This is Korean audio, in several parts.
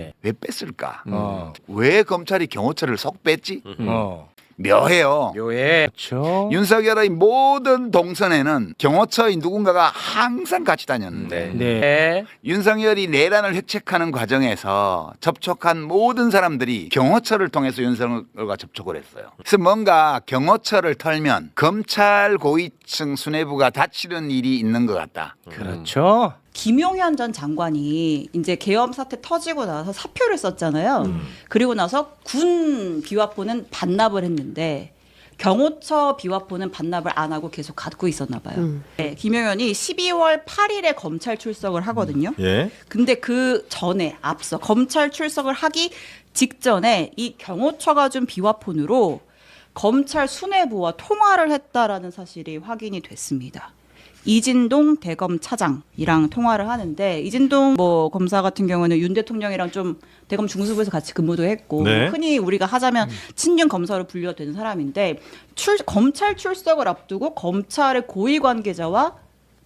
네. 왜 뺐을까? 왜 검찰이 경호처를 속 뺐지? 어. 묘해요. 묘해. 그렇죠. 윤석열의 모든 동선에는 경호처의 누군가가 항상 같이 다녔는데 네. 윤석열이 내란을 획책하는 과정에서 접촉한 모든 사람들이 경호처를 통해서 윤석열과 접촉을 했어요. 그래서 뭔가 경호처를 털면 검찰 고위층 수뇌부가 다치는 일이 있는 것 같다. 그렇죠. 김용현 전 장관이 이제 계엄 사태 터지고 나서 사표를 썼잖아요. 그리고 나서 군 비화포는 반납을 했는데 경호처 비화포는 반납을 안 하고 계속 갖고 있었나 봐요. 네, 김용현이 12월 8일에 검찰 출석을 하거든요. 예. 근데 그 전에 앞서 검찰 출석을 하기 직전에 이 경호처가 준 비화폰으로 검찰 수뇌부와 통화를 했다라는 사실이 확인이 됐습니다. 이진동 대검 차장이랑 통화를 하는데 이진동 검사 같은 경우는 윤 대통령이랑 좀 대검 중수부에서 같이 근무도 했고 네. 흔히 우리가 하자면 친윤 검사로 분류가 되는 사람인데 검찰 출석을 앞두고 검찰의 고위 관계자와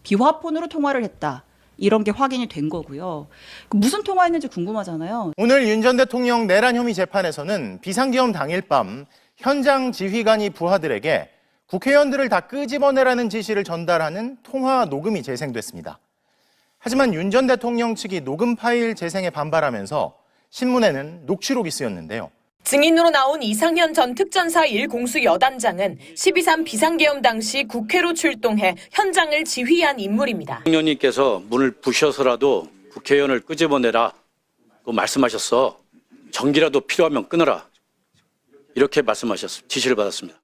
비화폰으로 통화를 했다. 이런 게 확인이 된 거고요. 무슨 통화했는지 궁금하잖아요. 오늘 윤 전 대통령 내란 혐의 재판에서는 비상계엄 당일 밤 현장 지휘관이 부하들에게 국회의원들을 다 끄집어내라는 지시를 전달하는 통화 녹음이 재생됐습니다. 하지만 윤 전 대통령 측이 녹음 파일 재생에 반발하면서 신문에는 녹취록이 쓰였는데요. 증인으로 나온 이상현 전 특전사 1공수 여단장은 12.3 비상계엄 당시 국회로 출동해 현장을 지휘한 인물입니다. 대통령님께서 문을 부셔서라도 국회의원을 끄집어내라고 말씀하셨어. 전기라도 필요하면 끊어라. 이렇게 지시를 받았습니다.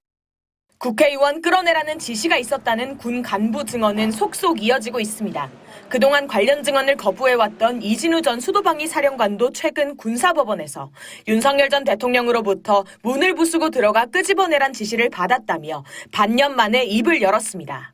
국회의원 끌어내라는 지시가 있었다는 군 간부 증언은 속속 이어지고 있습니다. 그동안 관련 증언을 거부해왔던 이진우 전 수도방위 사령관도 최근 군사법원에서 윤석열 전 대통령으로부터 문을 부수고 들어가 끄집어내란 지시를 받았다며 반년 만에 입을 열었습니다.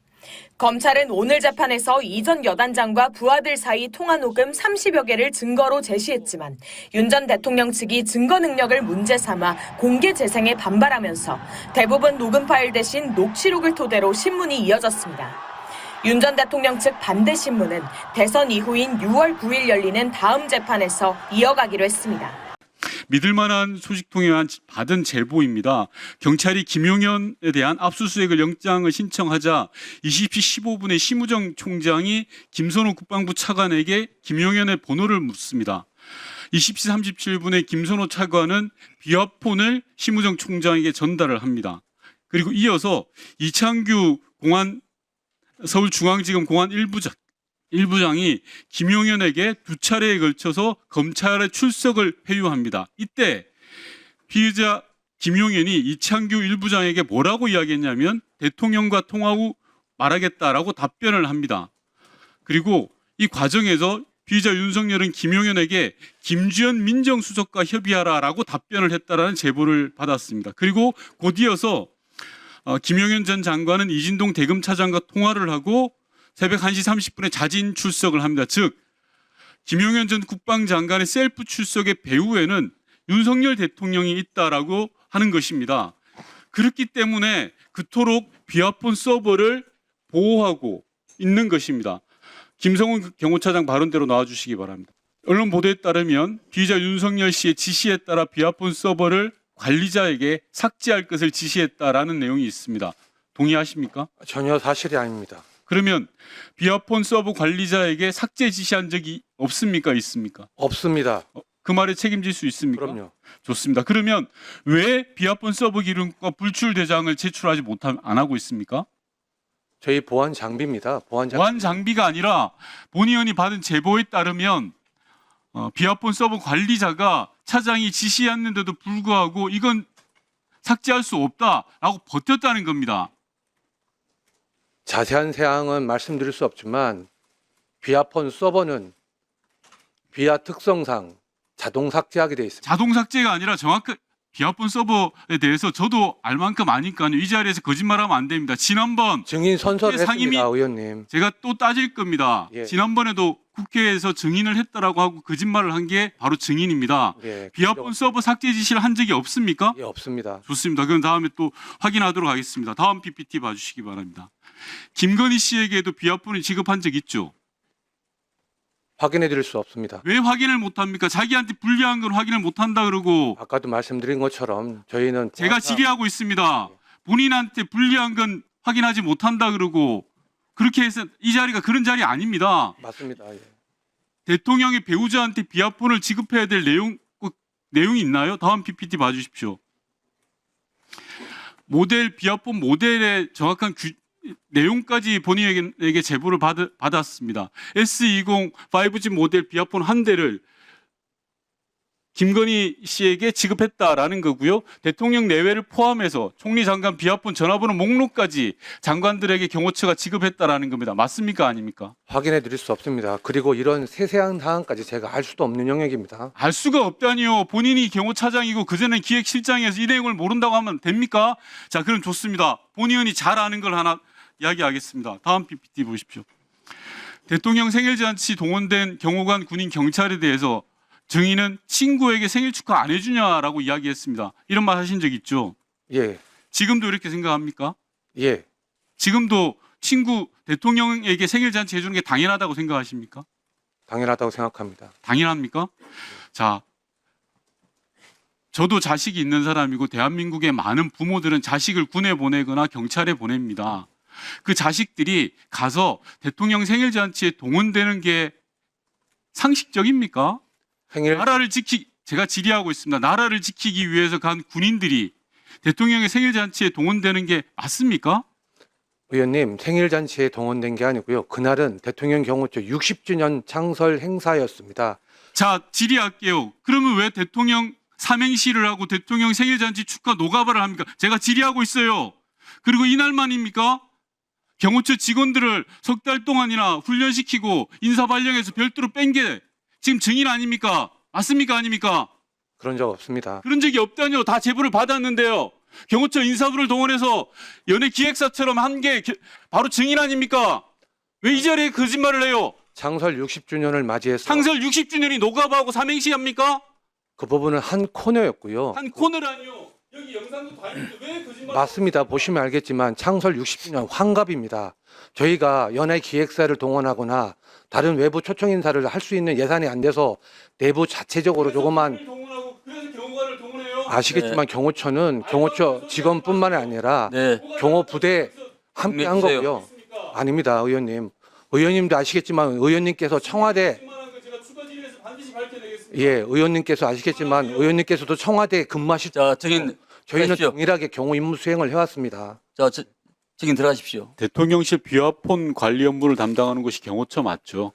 검찰은 오늘 재판에서 이 전 여단장과 부하들 사이 통화 녹음 30여 개를 증거로 제시했지만 윤 전 대통령 측이 증거 능력을 문제 삼아 공개 재생에 반발하면서 대부분 녹음 파일 대신 녹취록을 토대로 신문이 이어졌습니다. 윤 전 대통령 측 반대 신문은 대선 이후인 6월 9일 열리는 다음 재판에서 이어가기로 했습니다. 믿을 만한 소식 통해 받은 제보입니다. 경찰이 김용현에 대한 압수수색을 영장을 신청하자 20시 15분에 심우정 총장이 김선호 국방부 차관에게 김용현의 번호를 묻습니다. 20시 37분에 김선호 차관은 비화폰을 심우정 총장에게 전달을 합니다. 그리고 이어서 이창규 서울중앙지검 공안 1부장이 김용현에게 2차례에 걸쳐서 검찰의 출석을 회유합니다. 이때 피의자 김용현이 이창규 1부장에게 뭐라고 이야기했냐면 대통령과 통화 후 말하겠다라고 답변을 합니다. 그리고 이 과정에서 피의자 윤석열은 김용현에게 김주현 민정수석과 협의하라라고 답변을 했다라는 제보를 받았습니다. 그리고 곧이어서 김용현 전 장관은 이진동 대검 차장과 통화를 하고 새벽 1시 30분에 자진 출석을 합니다. 즉 김용현 전 국방장관의 셀프 출석의 배후에는 윤석열 대통령이 있다라고 하는 것입니다. 그렇기 때문에 그토록 비화폰 서버를 보호하고 있는 것입니다. 김성훈 경호차장 발언대로 나와주시기 바랍니다. 언론 보도에 따르면 피의자 윤석열 씨의 지시에 따라 비화폰 서버를 관리자에게 삭제할 것을 지시했다라는 내용이 있습니다. 동의하십니까? 전혀 사실이 아닙니다. 그러면 비화폰 서버 관리자에게 삭제 지시한 적이 없습니까? 있습니까? 없습니다. 그 말에 책임질 수 있습니까? 그럼요. 좋습니다. 그러면 왜 비화폰 서버 기록과 불출 대장을 제출하지 안 하고 있습니까? 저희 보안 장비입니다. 보안 장비가 아니라 본 의원이 받은 제보에 따르면 비화폰 서버 관리자가 차장이 지시했는데도 불구하고 이건 삭제할 수 없다라고 버텼다는 겁니다. 자세한 사항은 말씀드릴 수 없지만 비화폰 서버는 비화 특성상 자동 삭제하게 되어 있습니다. 자동 삭제가 아니라 정확히 비화폰 서버에 대해서 저도 알 만큼 아니까요. 이 자리에서 거짓말하면 안 됩니다. 지난번 증인 선서를 상임위 했습니다, 의원님. 제가 또 따질 겁니다. 예. 지난번에도 국회에서 증인을 했다라고 하고 거짓말을 한 게 바로 증인입니다. 예, 비화폰 서버 삭제 지시를 한 적이 없습니까? 예, 없습니다. 좋습니다. 그럼 다음에 또 확인하도록 하겠습니다. 다음 PPT 봐주시기 바랍니다. 김건희 씨에게도 비화폰을 지급한 적 있죠? 확인해 드릴 수 없습니다. 왜 확인을 못합니까? 자기한테 불리한 건 확인을 못한다 그러고 아까도 말씀드린 것처럼 저희는 제가 질의하고 있습니다. 본인한테 불리한 건 확인하지 못한다 그러고 그렇게 해서 이 자리가 그런 자리 아닙니다. 맞습니다. 예. 대통령이 배우자한테 비아폰을 지급해야 될 내용이 있나요? 다음 PPT 봐주십시오. 비아폰 모델의 정확한 내용까지 본인에게 제보를 받았습니다. S20 5G 모델 비아폰 한 대를 김건희 씨에게 지급했다라는 거고요. 대통령 내외를 포함해서 총리 장관 비아폰 전화번호 목록까지 장관들에게 경호처가 지급했다라는 겁니다. 맞습니까? 아닙니까? 확인해 드릴 수 없습니다. 그리고 이런 세세한 사항까지 제가 알 수도 없는 영역입니다. 알 수가 없다니요. 본인이 경호차장이고 그전에 기획실장에서 이 내용을 모른다고 하면 됩니까? 자, 그럼 좋습니다. 본의원이 잘 아는 걸 하나 이야기하겠습니다. 다음 PPT 보십시오. 대통령 생일잔치 동원된 경호관, 군인, 경찰에 대해서 증인은 친구에게 생일 축하 안 해주냐라고 이야기했습니다. 이런 말 하신 적 있죠? 예, 지금도 이렇게 생각합니까? 예, 지금도 친구 대통령에게 생일 잔치 해주는 게 당연하다고 생각하십니까? 당연하다고 생각합니다. 당연합니까? 자, 저도 자식이 있는 사람이고 대한민국의 많은 부모들은 자식을 군에 보내거나 경찰에 보냅니다. 그 자식들이 가서 대통령 생일 잔치에 동원되는 게 상식적입니까? 제가 질의하고 있습니다. 나라를 지키기 위해서 간 군인들이 대통령의 생일 잔치에 동원되는 게 맞습니까? 의원님, 생일 잔치에 동원된 게 아니고요. 그날은 대통령 경호처 60주년 창설 행사였습니다. 자, 질의할게요. 그러면 왜 대통령 삼행시를 하고 대통령 생일 잔치 축하 노가바를 합니까? 제가 질의하고 있어요. 그리고 이날만입니까? 경호처 직원들을 석 달 동안이나 훈련시키고 인사발령해서 별도로 뺀 게 지금 증인 아닙니까? 맞습니까? 아닙니까? 그런 적 없습니다. 그런 적이 없다니요. 다 제보를 받았는데요. 경호처 인사부를 동원해서 연예 기획사처럼 한 게 바로 증인 아닙니까? 왜 이 자리에 거짓말을 해요? 창설 60주년을 맞이해서 창설 60주년이 노가바하고 삼행시 합니까? 그 부분은 한 코너였고요. 한 코너라니요. 여기 영상도 다 있는데 왜 거짓말? 맞습니다. 보시면 알겠지만 창설 60주년 환갑입니다. 저희가 연예 기획사를 동원하거나 다른 외부 초청 인사를 할 수 있는 예산이 안 돼서 내부 자체적으로 조그만 그래서 경호관을 동원해요. 아시겠지만 경호처는 경호처 직원뿐만 아니라 경호 부대 함께 한 거고요. 아닙니다, 의원님. 의원님도 아시겠지만 의원님께서 청와대 의원님께서 아시겠지만 의원님께서도 청와대 근무하실 때 저희는 동일하게 경호 임무 수행을 해왔습니다. 증인 들어가십시오. 대통령실 비화폰 관리 업무를 담당하는 곳이 경호처 맞죠?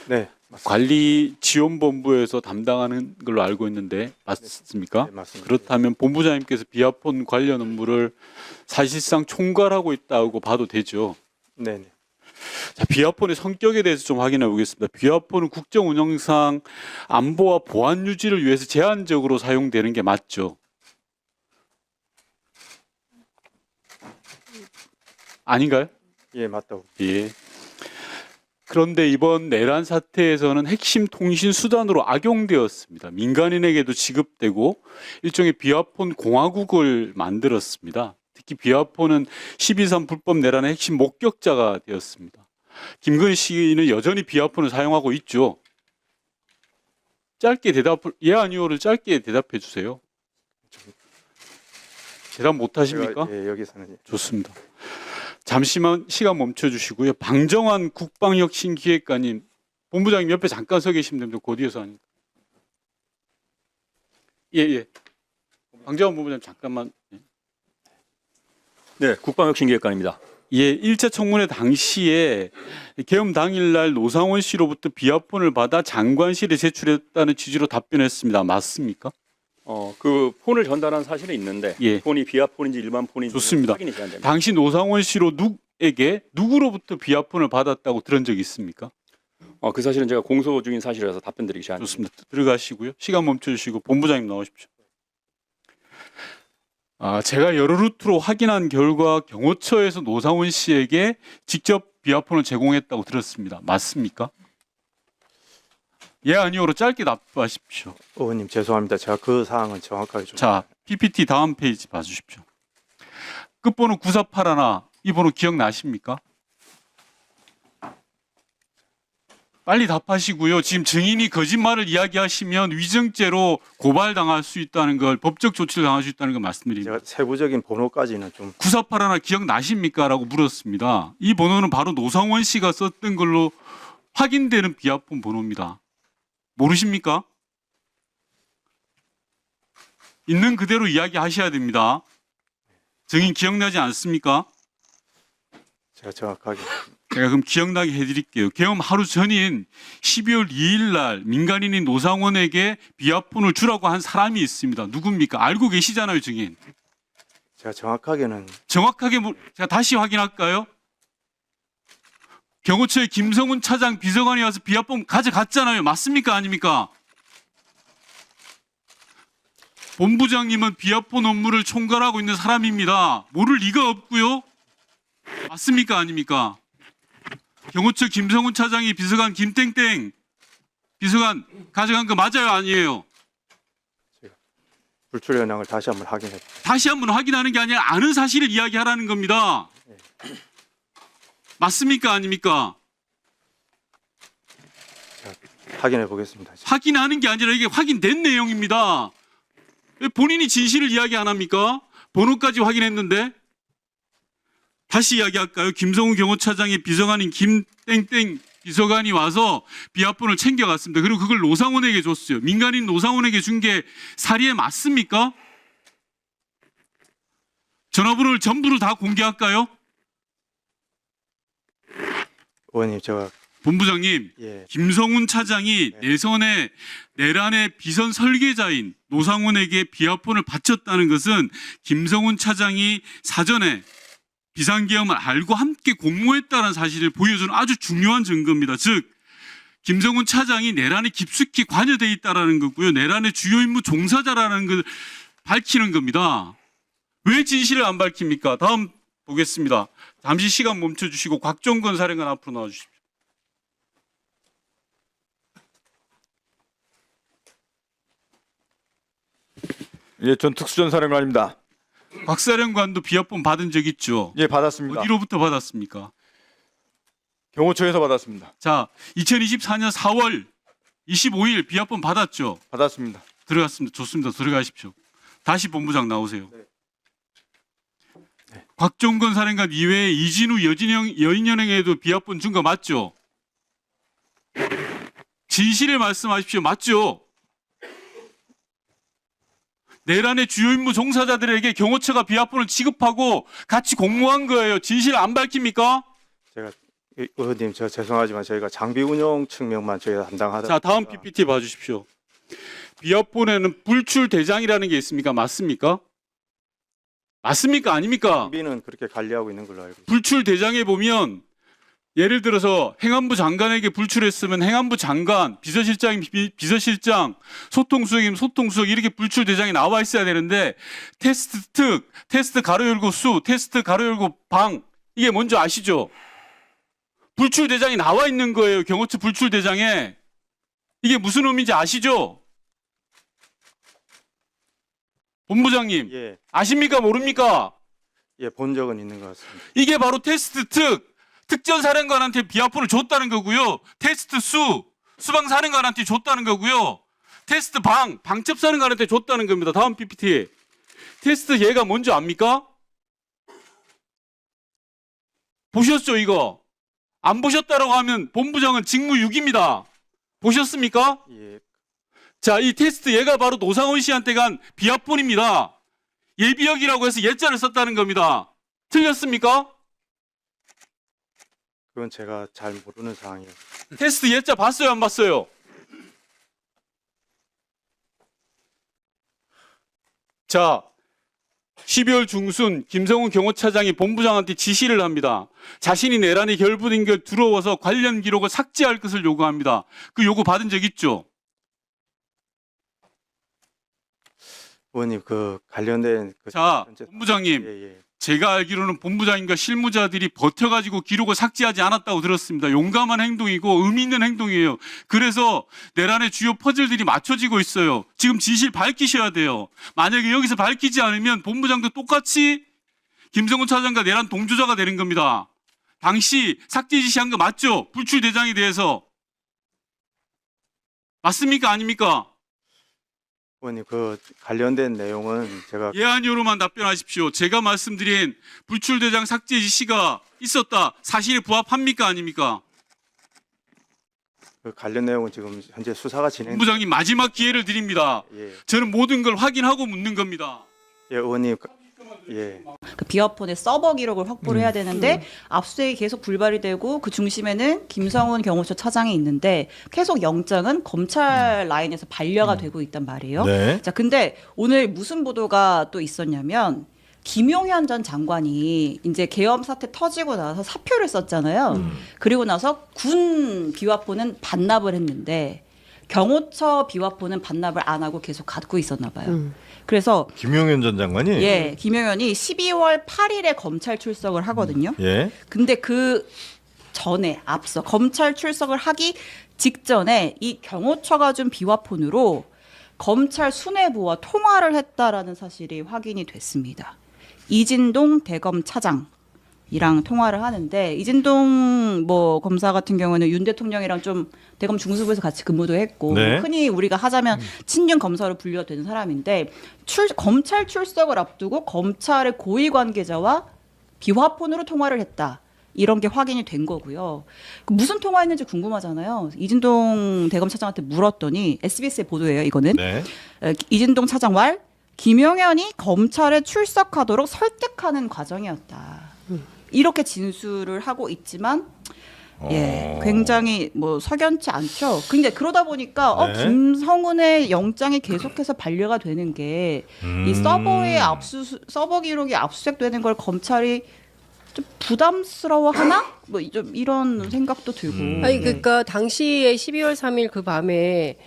네. 관리 지원본부에서 담당하는 걸로 알고 있는데 맞습니까? 네, 맞습니다. 그렇다면 본부장님께서 비화폰 관련 업무를 사실상 총괄하고 있다고 봐도 되죠. 네. 자, 비화폰의 성격에 대해서 좀 확인해 보겠습니다. 비화폰은 국정 운영상 안보와 보안 유지를 위해서 제한적으로 사용되는 게 맞죠? 아닌가요? 예, 맞다고. 예. 그런데 이번 내란 사태에서는 핵심 통신 수단으로 악용되었습니다. 민간인에게도 지급되고 일종의 비화폰 공화국을 만들었습니다. 특히 비화폰은 12.3 불법 내란의 핵심 목격자가 되었습니다. 김건희 씨는 여전히 비화폰을 사용하고 있죠. 짧게 예 아니오를 짧게 대답해 주세요. 대답 못 하십니까? 예, 여기서는 예. 좋습니다. 잠시만 시간 멈춰 주시고요. 방정환 국방혁신기획관님, 본부장님 옆에 잠깐 서 계시면 됩니다. 그 뒤에서 하니까. 예. 방정환 본부장님 잠깐만. 네, 국방혁신기획관입니다. 예, 1차 청문회 당시에 계엄 당일날 노상원 씨로부터 비화폰을 받아 장관실에 제출했다는 취지로 답변했습니다. 맞습니까? 그 폰을 전달한 사실은 있는데 예. 폰이 비화폰인지 일반 폰인지 좋습니다. 확인이 안 됩니다. 당시 노상원 씨로 누구로부터 비화폰을 받았다고 들은 적이 있습니까? 그 사실은 제가 공소 중인 사실이라서 답변드리기 잘. 좋습니다. 들어가시고요. 시간 멈춰 주시고 본부장님 나오십시오. 제가 여러 루트로 확인한 결과 경호처에서 노상원 씨에게 직접 비화폰을 제공했다고 들었습니다. 맞습니까? 예 아니오로 짧게 답하십시오. 의원님 죄송합니다. 제가 그 사항은 정확하게 좀. 자, PPT 다음 페이지 봐주십시오. 끝번호 9481, 이 번호 기억나십니까? 빨리 답하시고요. 지금 증인이 거짓말을 이야기하시면 위증죄로 고발당할 수 있다는 걸, 법적 조치를 당할 수 있다는 걸 말씀드립니다. 제가 세부적인 번호까지는 좀 948 하나 기억나십니까? 라고 물었습니다. 이 번호는 바로 노상원 씨가 썼던 걸로 확인되는 비아폰 번호입니다. 모르십니까? 있는 그대로 이야기하셔야 됩니다. 증인 기억나지 않습니까? 제가 정확하게 제가 그럼 기억나게 해드릴게요. 계엄 하루 전인 12월 2일 날 민간인인 노상원에게 비아폰을 주라고 한 사람이 있습니다. 누굽니까? 알고 계시잖아요, 증인. 제가 정확하게는 정확하게 제가 다시 확인할까요? 경호처의 김성훈 차장 비서관이 와서 비아폰 가져갔잖아요. 맞습니까? 아닙니까? 본부장님은 비아폰 업무를 총괄하고 있는 사람입니다. 모를 리가 없고요. 맞습니까? 아닙니까? 경호처 김성훈 차장이 비서관 김땡땡 비서관 가져간 거 맞아요? 아니에요? 불출 현황을 다시 한번 확인했고 다시 한번 확인하는 게 아니라 아는 사실을 이야기하라는 겁니다. 맞습니까? 아닙니까? 확인해 보겠습니다. 확인하는 게 아니라 이게 확인된 내용입니다. 왜 본인이 진실을 이야기 안 합니까? 번호까지 확인했는데. 다시 이야기할까요? 김성훈 경호차장의 비서관인 김땡땡 비서관이 와서 비아폰을 챙겨갔습니다. 그리고 그걸 노상원에게 줬어요. 민간인 노상원에게 준 게 사리에 맞습니까? 전화번호를 전부를 다 공개할까요? 의원님 제가 본부장님, 예. 김성훈 차장이 내선의 내란의 비선 설계자인 노상원에게 비아폰을 바쳤다는 것은 김성훈 차장이 사전에 비상계엄을 알고 함께 공모했다는 사실을 보여주는 아주 중요한 증거입니다. 즉 김성훈 차장이 내란에 깊숙이 관여되어 있다는 거고요. 내란의 주요 임무 종사자라는 걸 밝히는 겁니다. 왜 진실을 안 밝힙니까? 다음 보겠습니다. 잠시 시간 멈춰주시고 곽종건 사령관 앞으로 나와주십시오. 예, 전 특수전사령관입니다. 곽 사령관도 비아폰 받은 적 있죠? 예, 받았습니다. 어디로부터 받았습니까? 경호처에서 받았습니다. 자, 2024년 4월 25일 비아폰 받았죠? 받았습니다. 들어갔습니다. 좋습니다. 들어가십시오. 다시 본부장 나오세요. 곽종건 사령관 이외에 이진우 여인연행에도 비아폰 준 거 맞죠? 진실을 말씀하십시오. 맞죠? 내란의 주요 임무 종사자들에게 경호처가 비아폰을 지급하고 같이 공모한 거예요. 진실 안 밝힙니까? 제가 의원님 저 죄송하지만 저희가 장비 운영 측면만 저희가 담당하다. 자, 다음 PPT 봐주십시오. 비아폰에는 불출 대장이라는 게 있습니까? 맞습니까? 맞습니까? 아닙니까? 장비는 그렇게 관리하고 있는 걸로 알고 있습니다. 불출 대장에 보면 예를 들어서 행안부 장관에게 불출했으면 행안부 장관, 비서실장이면 비서실장, 소통수석이면 소통수석 이렇게 불출 대장이 나와 있어야 되는데 테스트 특, 테스트 가로 열고 수, 테스트 가로 열고 방 이게 뭔지 아시죠? 불출 대장이 나와 있는 거예요. 경호처 불출 대장에. 이게 무슨 의미인지 아시죠? 본부장님 예, 아십니까? 모릅니까? 예, 본 적은 있는 것 같습니다. 이게 바로 테스트 특, 특전사령관한테 비아폰을 줬다는 거고요. 테스트 수, 수방사령관한테 줬다는 거고요. 테스트 방, 방첩사령관한테 줬다는 겁니다. 다음 PPT. 테스트 얘가 뭔지 압니까? 보셨죠 이거? 안 보셨다라고 하면 본부장은 직무유기입니다. 보셨습니까? 예, 자, 이 테스트 얘가 바로 노상원 씨한테 간 비아폰입니다. 예비역이라고 해서 예자를 썼다는 겁니다. 틀렸습니까? 그건 제가 잘 모르는 상황이에요. 테스트 예자 봤어요, 안 봤어요? 자, 12월 중순 김성훈 경호차장이 본부장한테 지시를 합니다. 자신이 내란에 결부된 걸 두려워서 관련 기록을 삭제할 것을 요구합니다. 그 요구 받은 적 있죠? 의원님 그 관련된 그 자, 현재- 본부장님. 예, 예. 제가 알기로는 본부장님과 실무자들이 버텨가지고 기록을 삭제하지 않았다고 들었습니다. 용감한 행동이고 의미 있는 행동이에요. 그래서 내란의 주요 퍼즐들이 맞춰지고 있어요. 지금 진실 밝히셔야 돼요. 만약에 여기서 밝히지 않으면 본부장도 똑같이 김성훈 차장과 내란 동조자가 되는 겁니다. 당시 삭제 지시한 거 맞죠? 불출 대장에 대해서. 맞습니까? 아닙니까? 의원님 그 관련된 내용은 제가 예, 아니요로만 답변하십시오. 제가 말씀드린 불출대장 삭제 지시가 있었다. 사실에 부합합니까? 아닙니까? 그 관련 내용은 지금 현재 수사가 진행. 본부장님 마지막 기회를 드립니다. 예, 저는 모든 걸 확인하고 묻는 겁니다. 예, 의원님. 예. 그 비화폰의 서버 기록을 확보를 해야 되는데 압수수색이 계속 불발이 되고 그 중심에는 김성훈 경호처 차장이 있는데 계속 영장은 검찰 라인에서 반려가 되고 있단 말이에요. 네. 자, 근데 오늘 무슨 보도가 또 있었냐면 김용현 전 장관이 이제 계엄 사태 터지고 나서 사표를 썼잖아요. 그리고 나서 군 비화폰은 반납을 했는데 경호처 비화폰은 반납을 안 하고 계속 갖고 있었나 봐요. 그래서 김용현 전 장관이 예, 김용현이 12월 8일에 검찰 출석을 하거든요. 예. 근데 그 전에 앞서 검찰 출석을 하기 직전에 이 경호처가 준 비화폰으로 검찰 수뇌부와 통화를 했다라는 사실이 확인이 됐습니다. 이진동 대검 차장이랑 통화를 하는데 이진동 뭐 검사 같은 경우는 윤 대통령이랑 좀 대검 중수부에서 같이 근무도 했고 네. 흔히 우리가 하자면 친윤 검사로 분류가 되는 사람인데 검찰 출석을 앞두고 검찰의 고위 관계자와 비화폰으로 통화를 했다. 이런 게 확인이 된 거고요. 무슨 통화했는지 궁금하잖아요. 이진동 대검 차장한테 물었더니 SBS의 보도예요. 이거는. 네. 이진동 차장 말 김용현이 검찰에 출석하도록 설득하는 과정이었다. 이렇게 진술을 하고 있지만 예, 굉장히 뭐 석연치 않죠. 근데 그러다 보니까 네. 김성훈의 영장이 계속해서 반려가 되는 게 이 서버의 서버 기록이 압수수색되는 걸 검찰이 좀 부담스러워하나? 뭐 좀 이런 생각도 들고. 아니 그러니까 당시에 12월 3일 그 밤에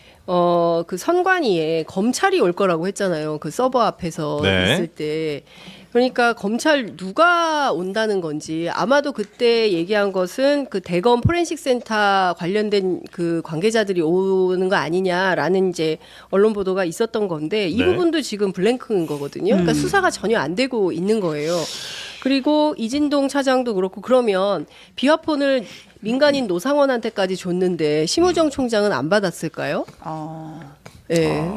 그 선관위에 검찰이 올 거라고 했잖아요. 그 서버 앞에서 네. 있을 때. 그러니까 검찰 누가 온다는 건지 아마도 그때 얘기한 것은 그 대검 포렌식 센터 관련된 그 관계자들이 오는 거 아니냐라는 이제 언론 보도가 있었던 건데 이 네. 부분도 지금 블랭크인 거거든요. 그러니까 수사가 전혀 안 되고 있는 거예요. 그리고 이진동 차장도 그렇고 그러면 비화폰을 민간인 노상원한테까지 줬는데 심우정 총장은 안 받았을까요? 네.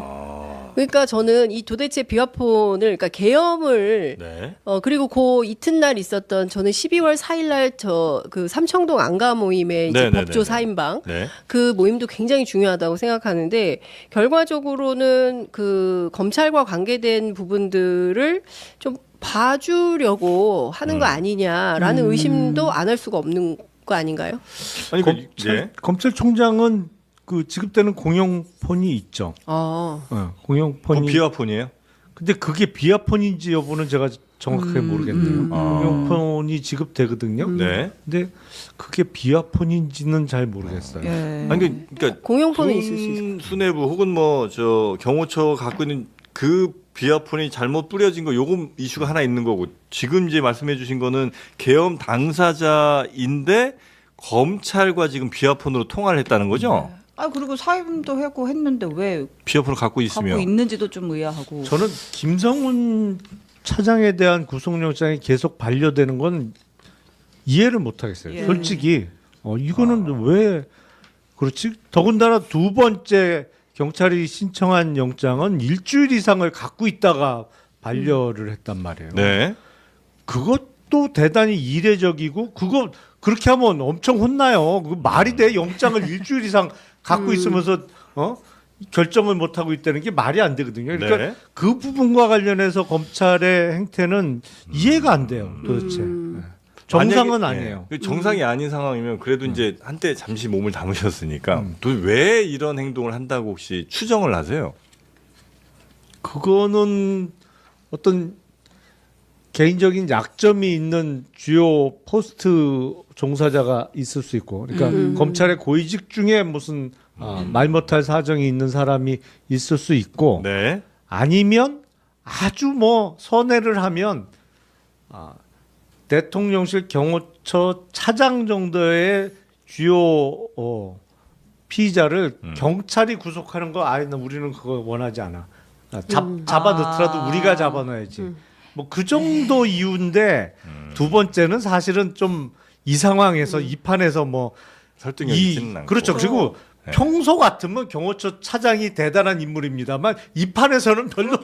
그러니까 저는 이 도대체 비화폰을 그러니까 계엄을 네. 그리고 그 이튿날 있었던 저는 12월 4일 날 저 그 삼청동 안가 모임의 이제 네네네네. 법조 4인방 네. 그 모임도 굉장히 중요하다고 생각하는데 결과적으로는 그 검찰과 관계된 부분들을 좀 봐주려고 하는 거 아니냐라는 의심도 안 할 수가 없는 거 아닌가요? 아니 검찰총장은 그 지급되는 공용폰이 있죠. 공용폰이 비화폰이에요? 근데 그게 비화폰인지 여부는 제가 정확하게 모르겠네요. 공용폰이 지급되거든요. 네. 근데 그게 비화폰인지는 잘 모르겠어요. 아니 그러니까 공용폰은 있을 수 있어요. 수뇌부 혹은 뭐 저 경호처 갖고 있는 그 비화폰이 잘못 뿌려진 거 요거 이슈가 하나 있는 거고 지금 이제 말씀해 주신 거는 계엄 당사자인데 검찰과 지금 비화폰으로 통화를 했다는 거죠? 그리고 사임도 하고 했는데 왜 비화폰을 갖고 있으면 갖고 있는지도 좀 의아하고. 저는 김성훈 차장에 대한 구속영장이 계속 반려되는 건 이해를 못 하겠어요. 솔직히 이거는 왜 그렇지? 더군다나 두 번째 경찰이 신청한 영장은 일주일 이상을 갖고 있다가 반려를 했단 말이에요. 네. 그것도 대단히 이례적이고 그거 그렇게 하면 엄청 혼나요. 그 말이 돼? 영장을 일주일 이상 갖고 있으면서 결정을 못 하고 있다는 게 말이 안 되거든요. 그러니까 네. 그 부분과 관련해서 검찰의 행태는 이해가 안 돼요. 도대체. 정상은 만약에, 아니에요. 정상이 아닌 상황이면 그래도 이제 한때 잠시 몸을 담으셨으니까 또 왜 이런 행동을 한다고 혹시 추정을 하세요? 그거는 어떤 개인적인 약점이 있는 주요 포스트 종사자가 있을 수 있고, 그러니까 검찰의 고위직 중에 무슨 말 못할 사정이 있는 사람이 있을 수 있고, 네. 아니면 아주 뭐 선회를 하면 대통령실 경호처 차장 정도의 주요 피의자를 경찰이 구속하는 거 우리는 그거 원하지 않아. 잡아 넣더라도 우리가 잡아 넣어야지. 뭐 그 정도 이유인데 두 번째는 사실은 좀 이 상황에서 이 판에서 뭐 설득력 있지는 않고. 그렇죠. 그리고 평소 같으면 경호처 차장이 대단한 인물입니다만 이 판에서는 별로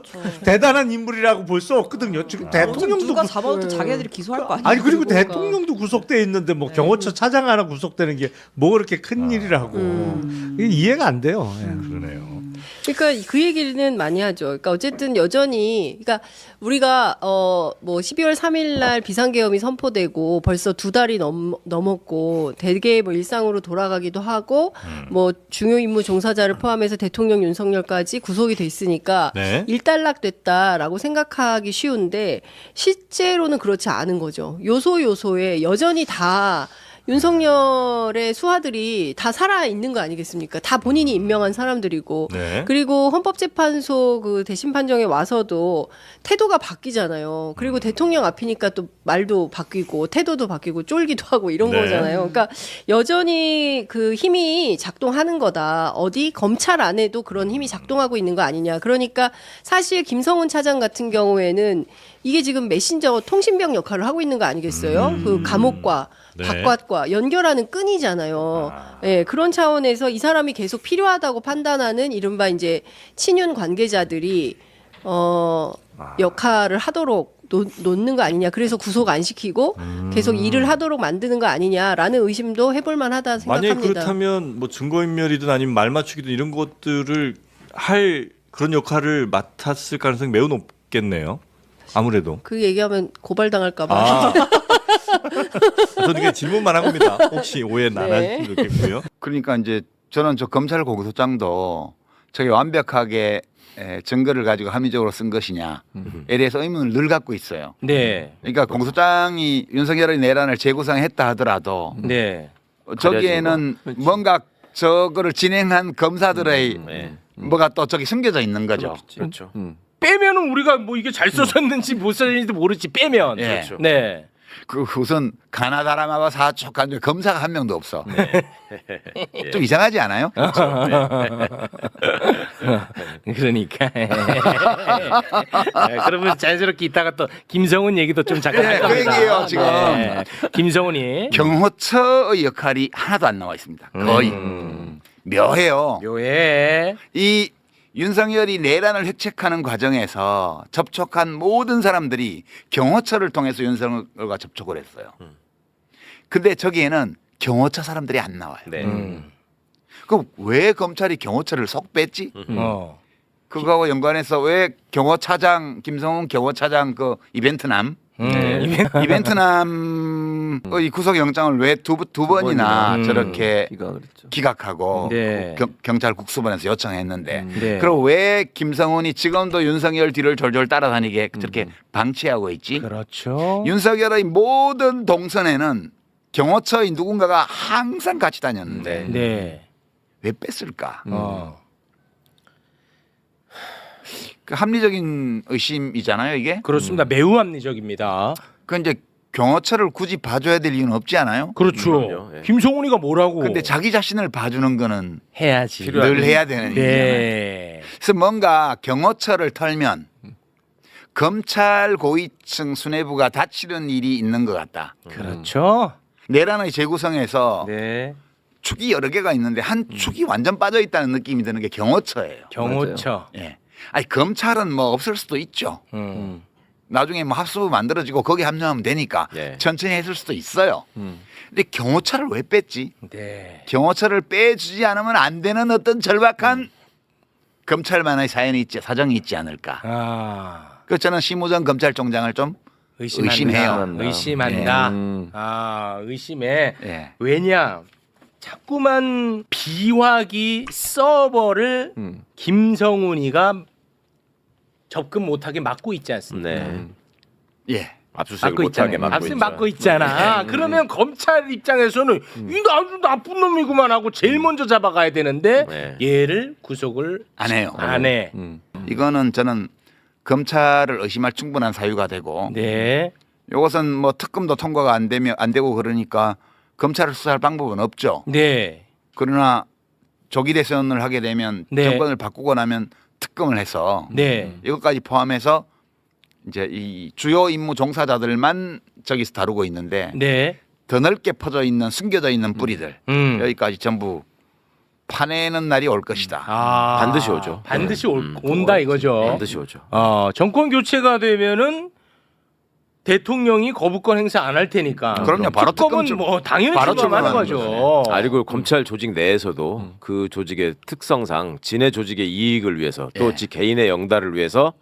대단한 인물이라고 볼 수 없거든요. 지금 대통령도 누가 잡아도 자기네들이 기소할 거 아니에요. 아니 그리고 대통령도 구속돼 있는데 뭐 경호처 차장 하나 구속되는 게 뭐 그렇게 큰 일이라고 이게 이해가 안 돼요. 그러네요. 그러니까 그 얘기는 많이 하죠. 그러니까 어쨌든 여전히 그러니까 우리가 뭐 12월 3일 날 비상계엄이 선포되고 벌써 2달이 넘었고 대개 뭐 일상으로 돌아가기도 하고 뭐 중요 임무 종사자를 포함해서 대통령 윤석열까지 구속이 돼 있으니까 네. 일단락됐다라고 생각하기 쉬운데 실제로는 그렇지 않은 거죠. 요소요소에 여전히 다 윤석열의 수하들이 다 살아 있는 거 아니겠습니까? 다 본인이 임명한 사람들이고, 네. 그리고 헌법재판소 그 대심 판정에 와서도 태도가 바뀌잖아요. 그리고 대통령 앞이니까 또 말도 바뀌고 태도도 바뀌고 쫄기도 하고 이런 네. 거잖아요. 그러니까 여전히 그 힘이 작동하는 거다. 어디 검찰 안에도 그런 힘이 작동하고 있는 거 아니냐. 그러니까 사실 김성훈 차장 같은 경우에는 이게 지금 메신저 통신병 역할을 하고 있는 거 아니겠어요? 그 감옥과 네. 바깥과 연결하는 끈이잖아요. 예, 그런 차원에서 이 사람이 계속 필요하다고 판단하는 이른바 이제 친윤 관계자들이 역할을 하도록 놓는 거 아니냐. 그래서 구속 안 시키고 계속 일을 하도록 만드는 거 아니냐라는 의심도 해볼 만하다 생각합니다. 만약에 그렇다면 뭐 증거인멸이든 아니면 말 맞추기든 이런 것들을 할 그런 역할을 맡았을 가능성이 매우 높겠네요. 아무래도. 그 얘기하면 고발당할까 봐. 아. 저는 그냥 질문만 한 겁니다. 혹시 오해 안 네. 하시면 좋겠고요. 그러니까 이제 저는 저 검찰 공소장도 저게 완벽하게 증거를 가지고 합리적으로 쓴 것이냐에 대해서 의문을 늘 갖고 있어요. 네. 그러니까 공소장이 윤석열의 내란을 재구성했다 하더라도 네. 저기에는 뭔가 저거를 진행한 검사들의 뭐가 또 저기 숨겨져 있는 거죠. 그렇죠. 빼면은 우리가 뭐 이게 잘 써졌는지 못 써졌는지 모르지 빼면. 예. 그렇죠. 네. 그 우선 가나다라마와 사촉한 검사가 한 명도 없어. 좀 이상하지 않아요? 그러니까. 그러면 자연스럽게 이따가 또 김성훈 얘기도 좀 잠깐 할 네, 그 겁니다. 얘기예요, 지금. 네. 김성훈이 경호처의 역할이 하나도 안 나와 있습니다. 거의 묘해요. 묘해. 이 윤석열이 내란을 획책하는 과정에서 접촉한 모든 사람들이 경호처를 통해서 윤석열과 접촉을 했어요. 근데 저기에는 경호처 사람들이 안 나와요. 네. 그럼 왜 검찰이 경호처를 속 뺐지? 그거하고 연관해서 왜 경호차장 김성훈 경호차장 그 이벤트남 이벤트남의 구속영장을 왜 두 번이나 저렇게 기각하고 네. 경찰 국수본에서 요청했는데 네. 그럼 왜 김성훈이 지금도 윤석열 뒤를 졸졸 따라다니게 저렇게 방치하고 있지? 그렇죠. 윤석열의 모든 동선에는 경호처의 누군가가 항상 같이 다녔는데 네. 왜 뺐을까? 그 합리적인 의심이잖아요, 이게. 그렇습니다. 매우 합리적입니다. 그 이제 경호처를 굳이 봐줘야 될 이유는 없지 않아요? 그렇죠. 김성훈이가 뭐라고? 근데 자기 자신을 봐주는 거는 해야지. 늘 해야 되는 일이잖아요. 네. 그래서 뭔가 경호처를 털면 검찰 고위층 수뇌부가 다치는 일이 있는 것 같다. 그렇죠. 내란의 재구성에서 네. 축이 여러 개가 있는데 한 축이 완전 빠져 있다는 느낌이 드는 게 경호처예요. 경호처. 예. 아니 검찰은 뭐 없을 수도 있죠. 나중에 뭐 합수부 만들어지고 거기 합류하면 되니까 천천히 했을 수도 있어요. 근데 경호처를 왜 뺐지? 네. 경호처를 빼주지 않으면 안 되는 어떤 절박한 검찰만의 사연이 있지 사정이 있지 않을까. 그래서 저는 심우정 검찰총장을 좀 의심해요. 의심한다. 의심해. 왜냐? 자꾸만 비화기 서버를 김성훈이가 접근 못하게 막고 있지 않습니까? 예. 압수수색을 못하게 막고 있잖아. 그러면 검찰 입장에서는 이 아주 나쁜 놈이구만 하고 제일 먼저 잡아가야 되는데 얘를 구속을 안 해요. 안 해. 이거는 저는 검찰을 의심할 충분한 사유가 되고 이것은 뭐 특검도 통과가 안 되고 그러니까 검찰을 수사할 방법은 없죠. 네. 그러나 조기 대선을 하게 되면 정권을 바꾸고 나면 특검을 해서 이것까지 포함해서 이제 이 주요 임무 종사자들만 저기서 다루고 있는데 더 넓게 퍼져 있는 숨겨져 있는 뿌리들 여기까지 전부 파내는 날이 올 것이다. 반드시 오죠. 반드시 온다 이거죠. 반드시 오죠. 정권 교체가 되면은 대통령이 거부권 행사 안 할 테니까. 그럼요. 바로 특검은 뭐 당연히 출범하는 거죠. 그리고 검찰 조직 내에서도 그 조직의 특성상 진해 조직의 이익을 위해서 또 지 개인의 영달을 위해서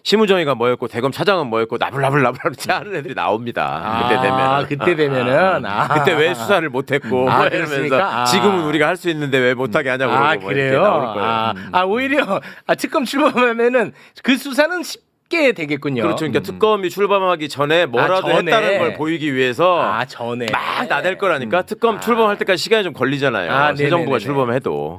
심우정이가 뭐였고 대검 차장은 뭐였고 나불나불 하는 애들이 나옵니다. 그때 되면은 그때 왜 수사를 못했고 뭐 이러면서 지금은 우리가 할 수 있는데 왜 못하게 하냐고 그러고 뭐 이렇게 그래요? 나올 거예요. 오히려 특검 출범하면은 그 수사는 쉽게 되겠군요. 그렇죠. 그러니까 특검이 출범하기 전에 뭐라도 했다는 걸 보이기 위해서 전에 막 나댈 거라니까 특검 출범할 때까지 시간이 좀 걸리잖아요. 새 정부가 출범해도.